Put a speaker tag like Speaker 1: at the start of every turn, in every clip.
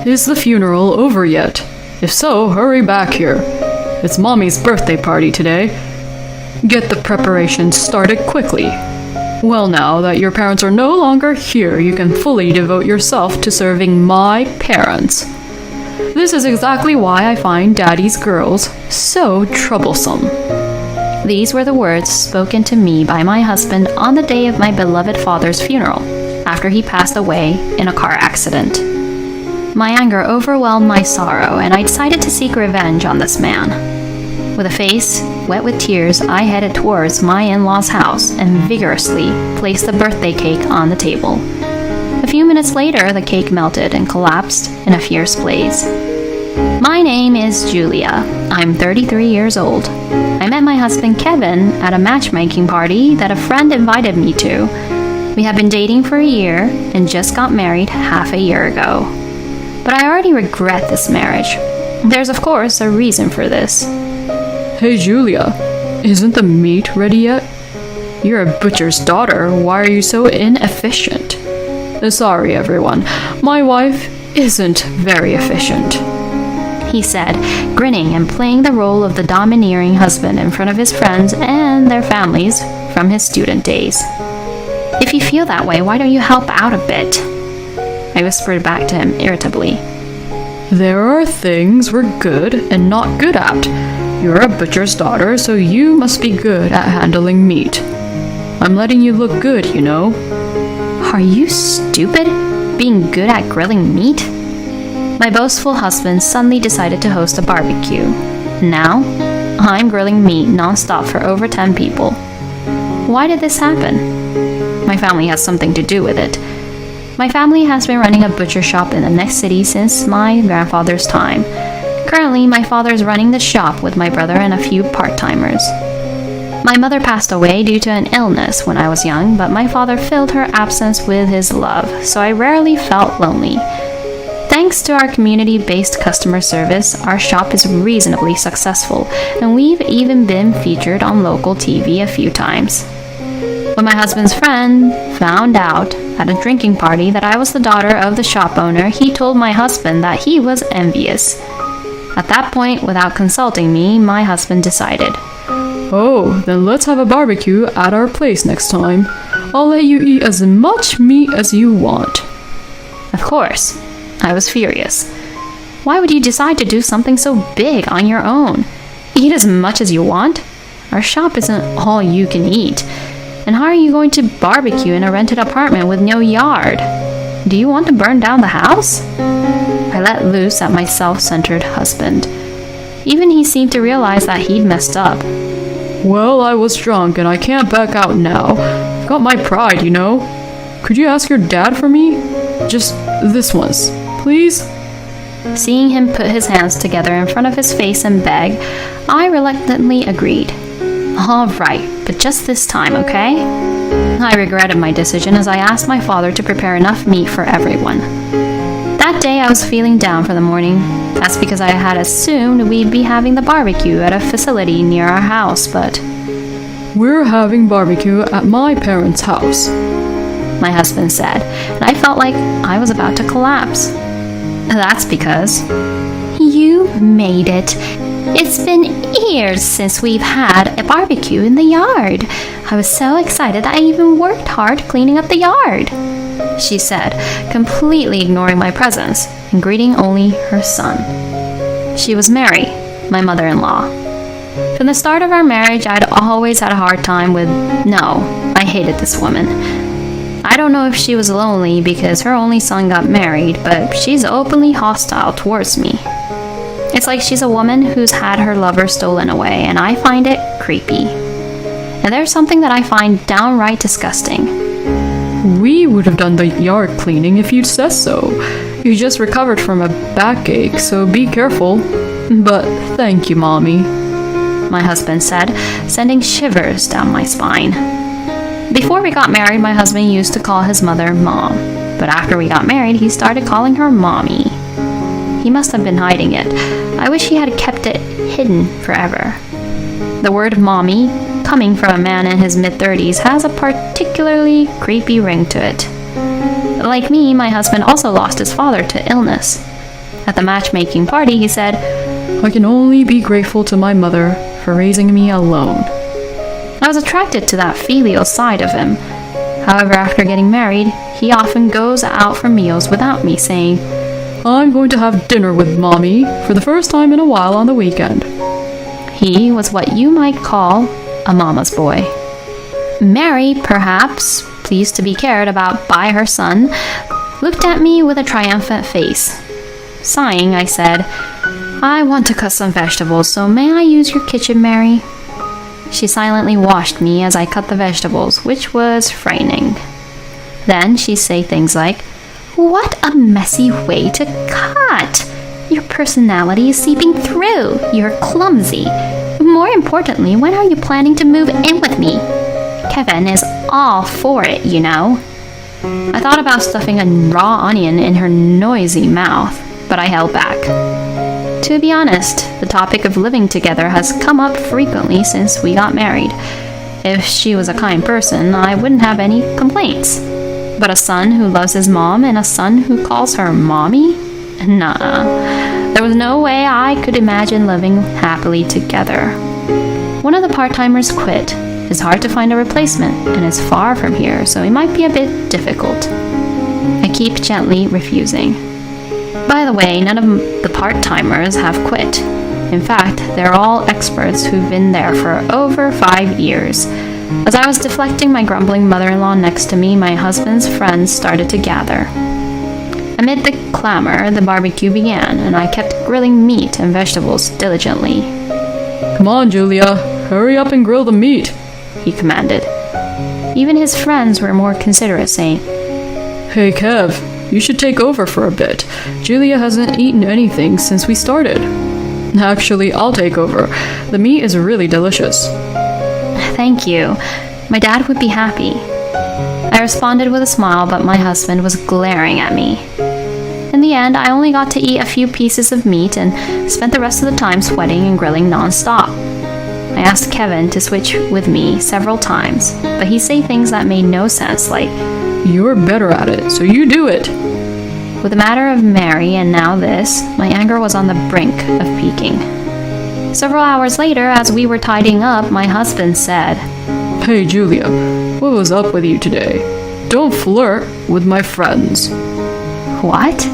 Speaker 1: Is the funeral over yet? If so, hurry back here. It's Mommy's birthday party today. Get the preparations started quickly. Well, now that your parents are no longer here, you can fully devote yourself to serving my parents. This is exactly why I find Daddy's girls so troublesome."
Speaker 2: These were the words spoken to me by my husband on the day of my beloved father's funeral, after he passed away in a car accident. My anger overwhelmed my sorrow, and I decided to seek revenge on this man. With a face wet with tears, I headed towards my in-laws' house and vigorously placed the birthday cake on the table. A few minutes later, the cake melted and collapsed in a fierce blaze. My name is Julia. I'm 33 years old. I met my husband Kevin at a matchmaking party that a friend invited me to. We have been dating for a year and just got married half a year ago. But I already regret this marriage. There's of course a reason for this.
Speaker 1: Hey Julia, isn't the meat ready yet? You're a butcher's daughter. Why are you so inefficient? Sorry everyone, my wife isn't very efficient, he said, grinning and playing the role of the domineering husband in front of his friends and their families from his student days. If you feel that way, why don't you help out a bit? I whispered back to him irritably. There are things we're good and not good at. You're a butcher's daughter, so you must be good at handling meat. I'm letting you look good, you know.
Speaker 2: Are you stupid? Being good at grilling meat? My boastful husband suddenly decided to host a barbecue. Now, I'm grilling meat non-stop for over 10 people. Why did this happen? My family has something to do with it. My family has been running a butcher shop in the next city since my grandfather's time. Currently, my father is running the shop with my brother and a few part-timers. My mother passed away due to an illness when I was young, but my father filled her absence with his love, so I rarely felt lonely. Thanks to our community-based customer service, our shop is reasonably successful, and we've even been featured on local TV a few times. When my husband's friend found out at a drinking party that I was the daughter of the shop owner, he told my husband that he was envious. At that point, without consulting me, my husband decided,
Speaker 1: "Oh, then let's have a barbecue at our place next time. I'll let you eat as much meat as you want."
Speaker 2: Of course, I was furious. Why would you decide to do something so big on your own? Eat as much as you want? Our shop isn't all you can eat. And how are you going to barbecue in a rented apartment with no yard? Do you want to burn down the house? I let loose at my self-centered husband. Even he seemed to realize that he'd messed up.
Speaker 1: "Well, I was drunk and I can't back out now. I've got my pride, you know. Could you ask your dad for me? Just this once, please?"
Speaker 2: Seeing him put his hands together in front of his face and beg, I reluctantly agreed. All right, but just this time, okay? I regretted my decision as I asked my father to prepare enough meat for everyone. That day I was feeling down for the morning. That's because I had assumed we'd be having the barbecue at a facility near our house, but
Speaker 1: "We're having barbecue at my parents' house,"
Speaker 2: my husband said, and I felt like I was about to collapse. That's because you made it. It's been years since we've had a barbecue in the yard. I was so excited that I even worked hard cleaning up the yard, she said, completely ignoring my presence and greeting only her son. She was Mary, my mother-in-law. From the start of our marriage, I'd always had a hard time with no. I hated this woman. I don't know if she was lonely because her only son got married, but she's openly hostile towards me. It's like she's a woman who's had her lover stolen away, and I find it creepy. And there's something that I find downright disgusting.
Speaker 1: "We would have done the yard cleaning if you'd said so. You just recovered from a backache, so be careful. But thank you, Mommy," my husband said, sending shivers down my spine. Before we got married, my husband used to call his mother Mom, but after we got married, he started calling her Mommy. He must have been hiding it. I wish he had kept it hidden forever. The word Mommy, coming from a man in his mid-30s, has a particularly creepy ring to it. Like me, my husband also lost his father to illness.
Speaker 2: At the matchmaking party, he said,
Speaker 1: I can only be grateful to my mother for raising me alone.
Speaker 2: I was attracted to that filial side of him. However, after getting married, he often goes out for meals without me, saying,
Speaker 1: I'm going to have dinner with Mommy for the first time in a while on the weekend.
Speaker 2: He was what you might call a mama's boy. Mary, perhaps pleased to be cared about by her son, looked at me with a triumphant face. Sighing, I said, I want to cut some vegetables, so may I use your kitchen, Mary? She silently watched me as I cut the vegetables, which was frightening. Then she'd say things like, What a messy way to cut! Your personality is seeping through. You're clumsy. More importantly, when are you planning to move in with me? Kevin is all for it, you know. I thought about stuffing a raw onion in her noisy mouth, but I held back. To be honest, the topic of living together has come up frequently since we got married. If she was a kind person, I wouldn't have any complaints. But a son who loves his mom and a son who calls her mommy? Nah. There was no way I could imagine living happily together. One of the part-timers quit. It's hard to find a replacement, and it's far from here, so it might be a bit difficult. I keep gently refusing. By the way, none of the part-timers have quit. In fact, they're all experts who've been there for over 5 years. As I was deflecting my grumbling mother-in-law next to me, my husband's friends started to gather. Amid the clamor, the barbecue began, and I kept grilling meat and vegetables diligently.
Speaker 1: Come on, Julia, hurry up and grill the meat,
Speaker 2: he commanded. Even his friends were more considerate, saying,
Speaker 1: Hey, Kev, you should take over for a bit. Julia hasn't eaten anything since we started. Actually, I'll take over. The meat is really delicious.
Speaker 2: Thank you. My dad would be happy. I responded with a smile, but my husband was glaring at me. In the end, I only got to eat a few pieces of meat and spent the rest of the time sweating and grilling non-stop. I asked Kevin to switch with me several times, but he'd say things that made no sense, like,
Speaker 1: You're better at it, so you do it.
Speaker 2: With the matter of Mary and now this, my anger was on the brink of peaking. Several hours later, as we were tidying up, my husband said,
Speaker 1: Hey, Julia, what was up with you today? Don't flirt with my friends.
Speaker 2: What?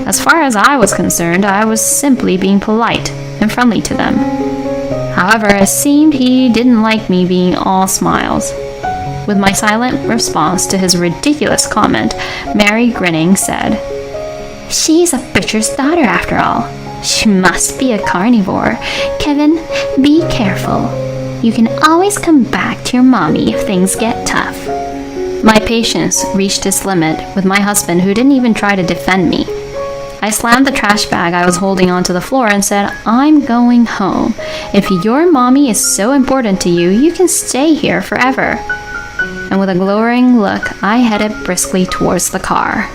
Speaker 2: As far as I was concerned, I was simply being polite and friendly to them. However, it seemed he didn't like me being all smiles. With my silent response to his ridiculous comment, Mary, grinning, said, She's a butcher's daughter after all. She must be a carnivore. Kevin, be careful. You can always come back to your mommy if things get tough. My patience reached its limit with my husband, who didn't even try to defend me. I slammed the trash bag I was holding onto the floor and said, I'm going home. If your mommy is so important to you, you can stay here forever. And with a glowering look, I headed briskly towards the car.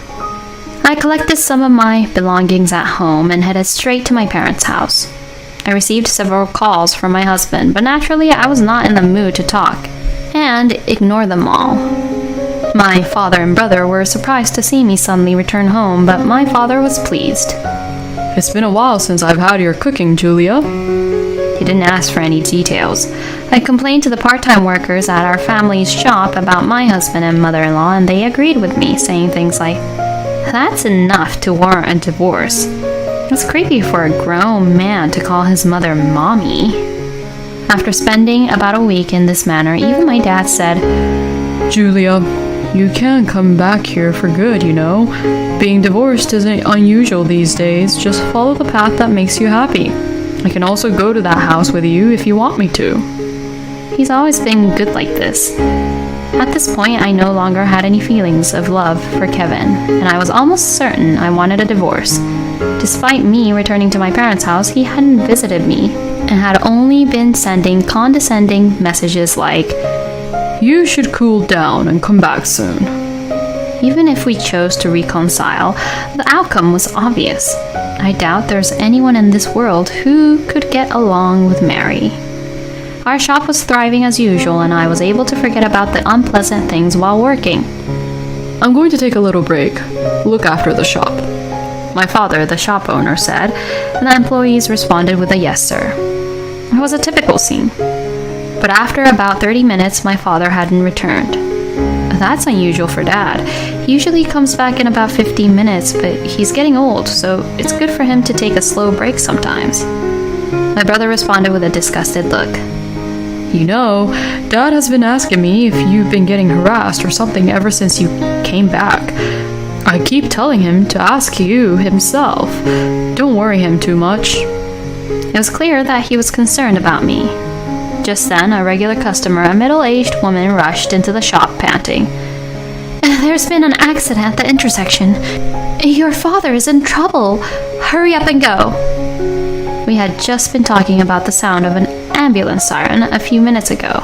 Speaker 2: I collected some of my belongings at home and headed straight to my parents' house. I received several calls from my husband, but naturally I was not in the mood to talk, and ignored them all. My father and brother were surprised to see me suddenly return home, but my father was pleased.
Speaker 1: It's been a while since I've had your cooking, Julia.
Speaker 2: He didn't ask for any details. I complained to the part-time workers at our family's shop about my husband and mother-in-law, and they agreed with me, saying things like, That's enough to warrant a divorce. It's creepy for a grown man to call his mother mommy. After spending about a week in this manner, even my dad said,
Speaker 1: Julia, you can come back here for good, you know. Being divorced isn't unusual these days. Just follow the path that makes you happy. I can also go to that house with you if you want me to. He's always been good like this. At this point, I no longer had any feelings of love for Kevin, and I was almost certain I wanted a divorce. Despite me returning to my parents' house, he hadn't visited me, and had only been sending condescending messages like, You should cool down and come back soon.
Speaker 2: Even if we chose to reconcile, the outcome was obvious. I doubt there's anyone in this world who could get along with Mary. Our shop was thriving as usual, and I was able to forget about the unpleasant things while working.
Speaker 1: I'm going to take a little break. Look after the shop.
Speaker 2: my father, the shop owner, said, and the employees responded with a yes, sir. It was a typical scene. But after about 30 minutes, my father hadn't returned. That's unusual for Dad. He usually comes back in about 15 minutes, but he's getting old, so it's good for him to take a slow break sometimes. My brother responded with a disgusted look.
Speaker 1: You know, Dad has been asking me if you've been getting harassed or something ever since you came back. I keep telling him to ask you himself. Don't worry him too much.
Speaker 2: It was clear that he was concerned about me. Just then, a regular customer, a middle-aged woman, rushed into the shop, panting. There's been an accident at the intersection. Your father is in trouble. Hurry up and go. We had just been talking about the sound of an ambulance siren a few minutes ago.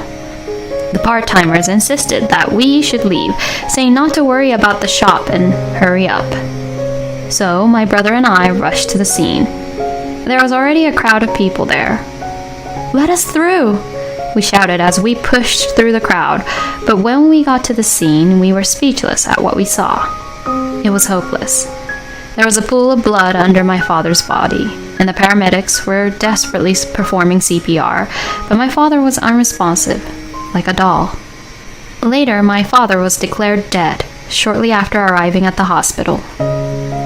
Speaker 2: The part-timers insisted that we should leave, saying not to worry about the shop and hurry up. So my brother and I rushed to the scene. There was already a crowd of people there. Let us through, we shouted as we pushed through the crowd, but when we got to the scene, we were speechless at what we saw. It was hopeless. There was a pool of blood under my father's body, and the paramedics were desperately performing CPR, but my father was unresponsive, like a doll. Later, my father was declared dead, shortly after arriving at the hospital.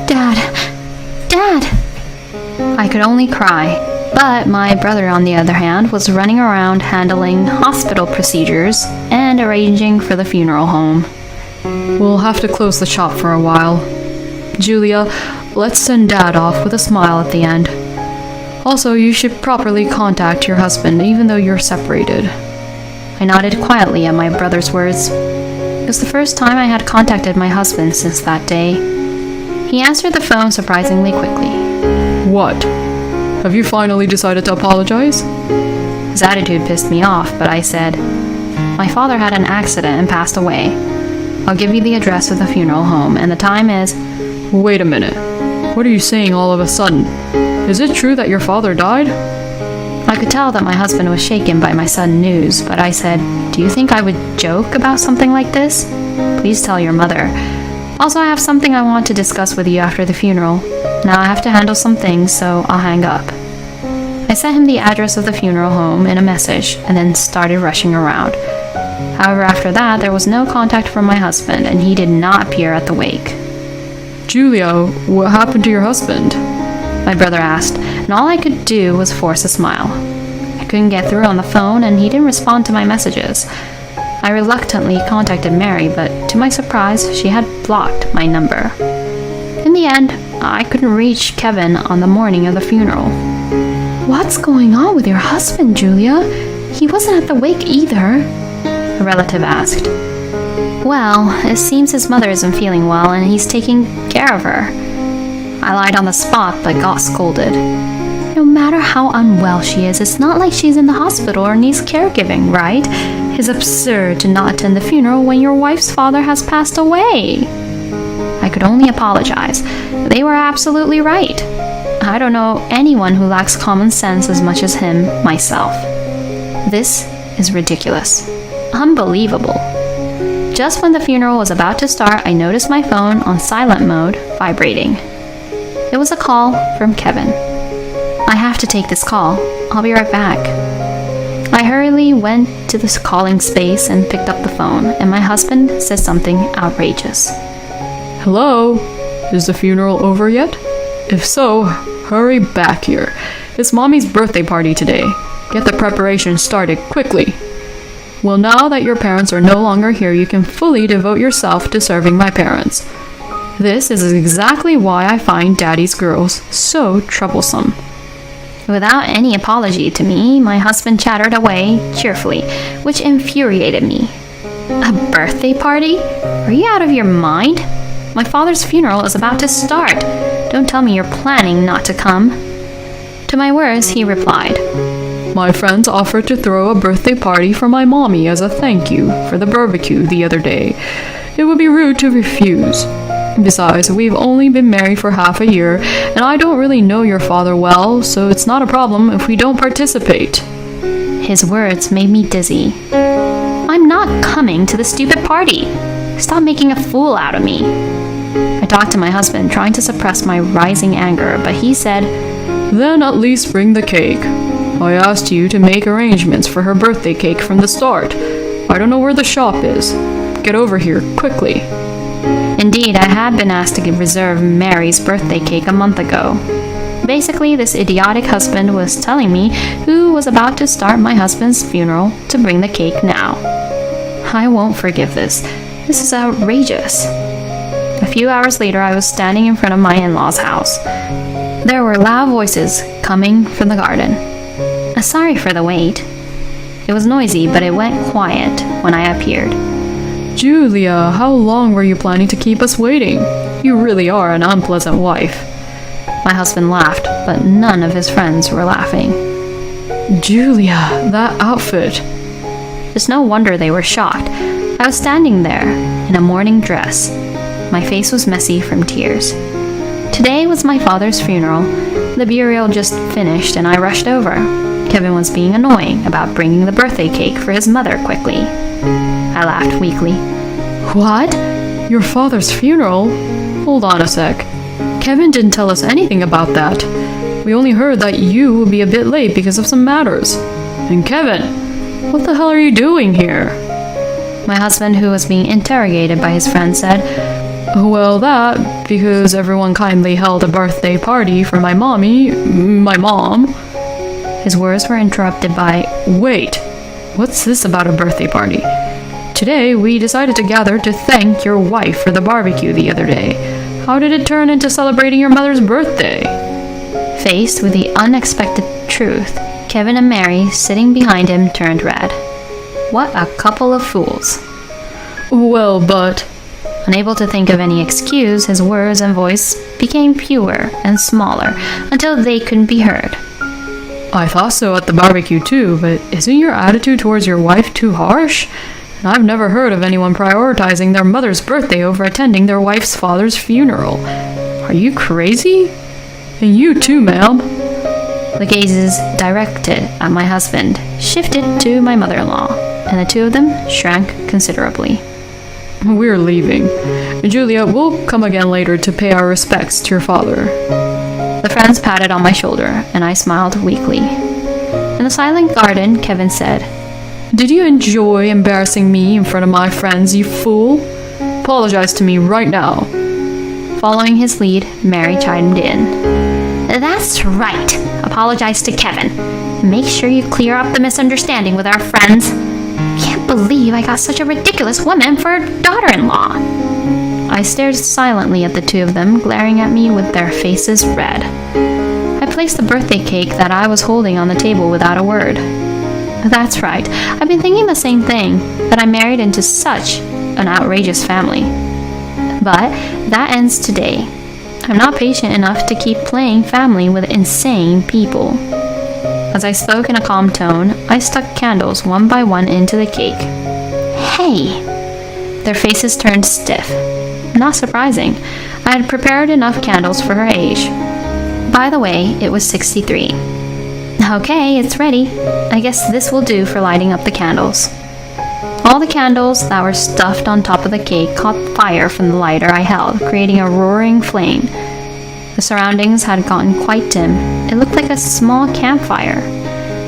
Speaker 2: Dad! Dad! I could only cry. But my brother, on the other hand, was running around handling hospital procedures and arranging for the funeral home.
Speaker 1: We'll have to close the shop for a while. Julia, let's send Dad off with a smile at the end. Also, you should properly contact your husband, even though you're separated.
Speaker 2: I nodded quietly at my brother's words. It was the first time I had contacted my husband since that day. He answered the phone surprisingly quickly.
Speaker 1: What? Have you finally decided to apologize?
Speaker 2: His attitude pissed me off, but I said, My father had an accident and passed away. I'll give you the address of the funeral home, and the time is...
Speaker 1: Wait a minute. What are you saying all of a sudden? Is it true that your father died?
Speaker 2: I could tell that my husband was shaken by my sudden news, but I said, Do you think I would joke about something like this? Please tell your mother. Also, I have something I want to discuss with you after the funeral. Now I have to handle some things, so I'll hang up. I sent him the address of the funeral home in a message, and then started rushing around. However, after that, there was no contact from my husband, and he did not appear at the wake.
Speaker 1: Julia, what happened to your husband?
Speaker 2: My brother asked, and all I could do was force a smile. I couldn't get through on the phone, and he didn't respond to my messages. I reluctantly contacted Mary, but to my surprise, she had blocked my number. In the end, I couldn't reach Kevin on the morning of the funeral. What's going on with your husband, Julia? He wasn't at the wake either, a relative asked. Well, it seems his mother isn't feeling well and he's taking care of her. I lied on the spot but got scolded. No matter how unwell she is, it's not like she's in the hospital or needs caregiving, right? It's absurd to not attend the funeral when your wife's father has passed away. I could only apologize. They were absolutely right. I don't know anyone who lacks common sense as much as him, myself. This is ridiculous. Unbelievable. Just when the funeral was about to start, I noticed my phone on silent mode vibrating. It was a call from Kevin. I have to take this call. I'll be right back. I hurriedly went to the calling space and picked up the phone, and my husband said something outrageous.
Speaker 1: Hello? Is the funeral over yet? If so, hurry back here. It's Mommy's birthday party today. Get the preparation started quickly. Well, now that your parents are no longer here, you can fully devote yourself to serving my parents. This is exactly why I find Daddy's girls so troublesome.
Speaker 2: Without any apology to me, my husband chattered away cheerfully, which infuriated me. A birthday party? Are you out of your mind? My father's funeral is about to start. Don't tell me you're planning not to come. To my words, he replied, My friends offered to throw a birthday party for my mommy as a thank you for the barbecue the other day. It would be rude to refuse. Besides, we've only been married for half a year, and I don't really know your father well, so it's not a problem if we don't participate. His words made me dizzy. I'm not coming to the stupid party. Stop making a fool out of me. I talked to my husband, trying to suppress my rising anger, but he said,
Speaker 1: Then at least bring the cake. I asked you to make arrangements for her birthday cake from the start. I don't know where the shop is. Get over here, quickly.
Speaker 2: Indeed, I had been asked to reserve Mary's birthday cake a month ago. Basically, this idiotic husband was telling me who was about to start my husband's funeral to bring the cake now. I won't forgive this. This is outrageous. A few hours later, I was standing in front of my in-laws' house. There were loud voices coming from the garden. Sorry for the wait. It was noisy, but it went quiet when I appeared.
Speaker 1: Julia, how long were you planning to keep us waiting? You really are an unpleasant wife.
Speaker 2: My husband laughed, but none of his friends were laughing.
Speaker 1: Julia, that outfit.
Speaker 2: It's no wonder they were shocked. I was standing there in a morning dress. My face was messy from tears. Today was my father's funeral. The burial just finished and I rushed over. Kevin was being annoying about bringing the birthday cake for his mother quickly. I laughed weakly.
Speaker 1: What? Your father's funeral? Hold on a sec. Kevin didn't tell us anything about that. We only heard that you will be a bit late because of some matters. And Kevin, what the hell are you doing here?
Speaker 2: My husband, who was being interrogated by his friend, said,
Speaker 1: Well, that, because everyone kindly held a birthday party for my mom.
Speaker 2: His words were interrupted by,
Speaker 1: Wait, what's this about a birthday party? Today, we decided to gather to thank your wife for the barbecue the other day. How did it turn into celebrating your mother's birthday?
Speaker 2: Faced with the unexpected truth, Kevin and Mary, sitting behind him, turned red. What a couple of fools.
Speaker 1: Well, but...
Speaker 2: Unable to think of any excuse, his words and voice became fewer and smaller until they couldn't be heard.
Speaker 1: I thought so at the barbecue too, but isn't your attitude towards your wife too harsh? And I've never heard of anyone prioritizing their mother's birthday over attending their wife's father's funeral. Are you crazy? And you too, ma'am.
Speaker 2: The gazes directed at my husband shifted to my mother-in-law, and the two of them shrank considerably.
Speaker 1: We're leaving. Julia, we'll come again later to pay our respects to your father.
Speaker 2: The friends patted on my shoulder, and I smiled weakly. In the silent garden, Kevin said,
Speaker 1: Did you enjoy embarrassing me in front of my friends, you fool? Apologize to me right now.
Speaker 2: Following his lead, Mary chimed in. That's right. Apologize to Kevin. Make sure you clear up the misunderstanding with our friends. Can't believe I got such a ridiculous woman for a daughter-in-law. I stared silently at the two of them, glaring at me with their faces red. I placed the birthday cake that I was holding on the table without a word. That's right. I've been thinking the same thing, that I married into such an outrageous family. But that ends today. I'm not patient enough to keep playing family with insane people. As I spoke in a calm tone, I stuck candles one by one into the cake. Hey! Their faces turned stiff. Not surprising. I had prepared enough candles for her age. By the way, it was 63. Okay, it's ready. I guess this will do for lighting up the candles. All the candles that were stuffed on top of the cake caught fire from the lighter I held, creating a roaring flame. The surroundings had gotten quite dim. It looked like a small campfire.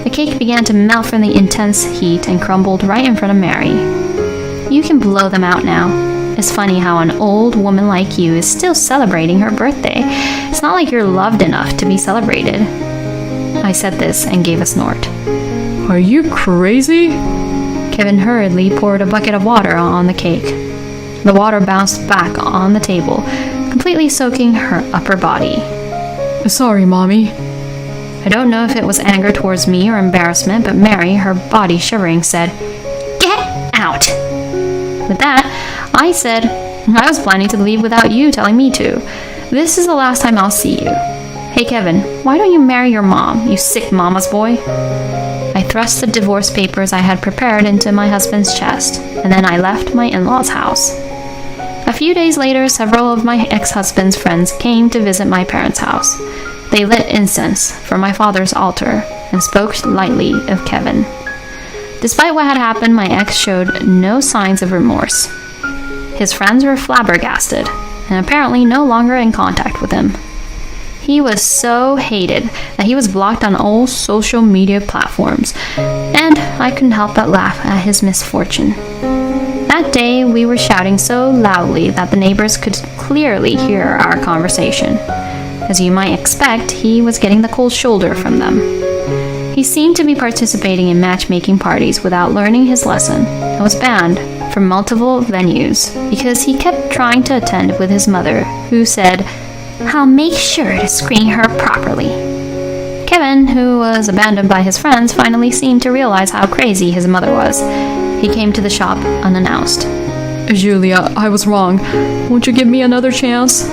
Speaker 2: The cake began to melt from the intense heat and crumbled right in front of Mary. You can blow them out now. It's funny how an old woman like you is still celebrating her birthday. It's not like you're loved enough to be celebrated. I said this and gave a snort.
Speaker 1: Are you crazy?
Speaker 2: Kevin hurriedly poured a bucket of water on the cake. The water bounced back on the table, completely soaking her upper body.
Speaker 1: Sorry, Mommy.
Speaker 2: I don't know if it was anger towards me or embarrassment, but Mary, her body shivering, said, Get out! With that, I said, I was planning to leave without you telling me to. This is the last time I'll see you. Hey, Kevin, why don't you marry your mom, you sick mama's boy? I thrust the divorce papers I had prepared into my husband's chest, and then I left my in-laws' house. A few days later, several of my ex-husband's friends came to visit my parents' house. They lit incense for my father's altar and spoke lightly of Kevin. Despite what had happened, my ex showed no signs of remorse. His friends were flabbergasted. and apparently no longer in contact with him. He was so hated that he was blocked on all social media platforms, and I couldn't help but laugh at his misfortune. That day, we were shouting so loudly that the neighbors could clearly hear our conversation. As you might expect, he was getting the cold shoulder from them. He seemed to be participating in matchmaking parties without learning his lesson and was banned from multiple venues because he kept trying to attend with his mother, who said, "I'll make sure to screen her properly." Kevin, who was abandoned by his friends, finally seemed to realize how crazy his mother was. He came to the shop unannounced.
Speaker 1: Julia, I was wrong. Won't you give me another chance?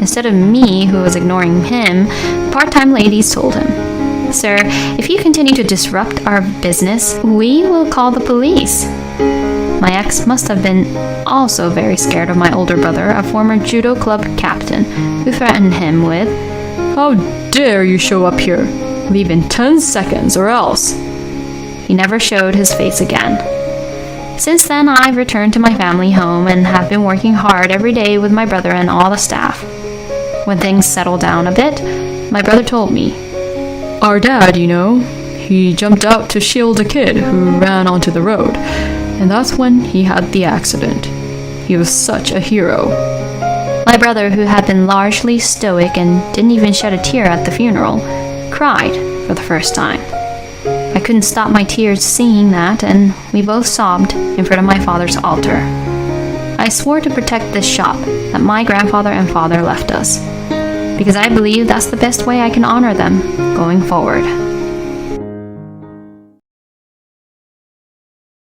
Speaker 2: Instead of me, who was ignoring him, the part-time ladies told him, "Sir, if you continue to disrupt our business, we will call the police." My ex must have been also very scared of my older brother, a former judo club captain, who threatened him with,
Speaker 1: How dare you show up here? Leave in 10 seconds or else.
Speaker 2: He never showed his face again. Since then, I've returned to my family home and have been working hard every day with my brother and all the staff. When things settled down a bit, my brother told me,
Speaker 1: Our dad, he jumped out to shield a kid who ran onto the road, and that's when he had the accident. He was such a hero.
Speaker 2: My brother, who had been largely stoic and didn't even shed a tear at the funeral, cried for the first time. I couldn't stop my tears seeing that, and we both sobbed in front of my father's altar. I swore to protect this shop that my grandfather and father left us, because I believe that's the best way I can honor them going forward.